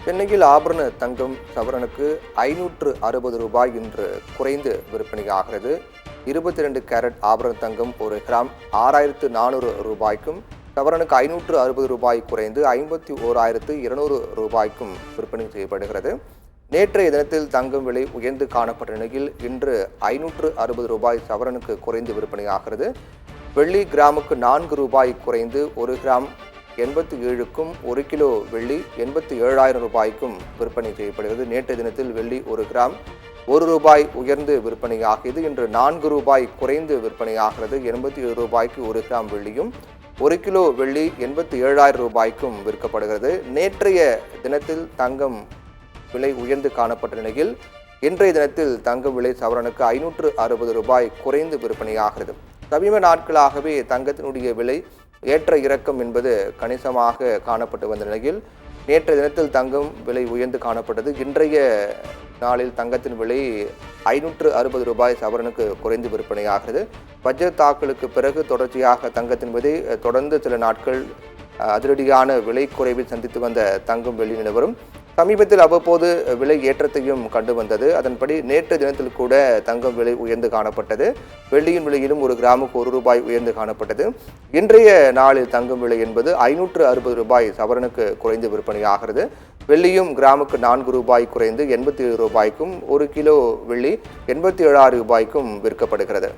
சென்னையில் ஆபரண தங்கம் சவரனுக்கு ரூபாய் 560 இன்று குறைந்து விற்பனையாகிறது. 22 கேரட் ஆபரண தங்கம் 1 கிராம் 6400 ரூபாய்க்கும், சவரனுக்கு ரூபாய் 560 குறைந்து 51,200 ரூபாய்க்கும் விற்பனை செய்யப்படுகிறது. நேற்றைய தினத்தில் தங்கம் விலை உயர்ந்து காணப்பட்ட நிலையில் இன்று ரூபாய் 560 சவரனுக்கு குறைந்து விற்பனையாகிறது. வெள்ளி கிராமுக்கு ரூபாய் குறைந்து 1 கிராம் 87க்கும், 1 கிலோ வெள்ளி 87,000 ரூபாய்க்கும் விற்பனை செய்யப்படுகிறது. நேற்றைய தினத்தில் வெள்ளி 1 கிராம் ரூபாய் உயர்ந்து விற்பனையாகியது. இன்று ரூபாய் குறைந்து விற்பனையாகிறது. 87 ரூபாய்க்கு 1 கிராம் வெள்ளியும், 1 கிலோ வெள்ளி 87,000 ரூபாய்க்கும் விற்கப்படுகிறது. நேற்றைய தினத்தில் தங்கம் விலை உயர்ந்து காணப்பட்ட நிலையில் இன்றைய தினத்தில் தங்கம் விலை சவரனுக்கு ரூபாய் குறைந்து விற்பனையாகிறது. சமீப நாட்களாகவே தங்கத்தினுடைய விலை ஏற்ற இறக்கம் என்பது கணிசமாக காணப்பட்டு வந்த நிலையில் நேற்றைய தினத்தில் தங்கம் விலை உயர்ந்து காணப்பட்டது. இன்றைய நாளில் தங்கத்தின் விலை ரூபாய் சவரனுக்கு குறைந்து விற்பனையாகிறது. பட்ஜெட் தாக்கலுக்கு பிறகு தொடர்ச்சியாக தங்கத்தின் விலை தொடர்ந்து சில நாட்கள் அதிரடியான விலை குறைவை சந்தித்து வந்த தங்கம் வெள்ளி நிலவரம் சமீபத்தில் அவ்வப்போது விலை ஏற்றத்தையும் கண்டு வந்தது. அதன்படி நேற்று தினத்தில் கூட தங்கம் விலை உயர்ந்து காணப்பட்டது. வெள்ளியின் விலையிலும் 1 கிராமுக்கு ரூபாய் உயர்ந்து காணப்பட்டது. இன்றைய நாளில் தங்கம் விலை என்பது ரூபாய் சவரனுக்கு குறைந்து விற்பனையாகிறது. வெள்ளியும் கிராமுக்கு ரூபாய் குறைந்து 87 ரூபாய்க்கும், 1 கிலோ வெள்ளி 87,000 ரூபாய்க்கும் விற்கப்படுகிறது.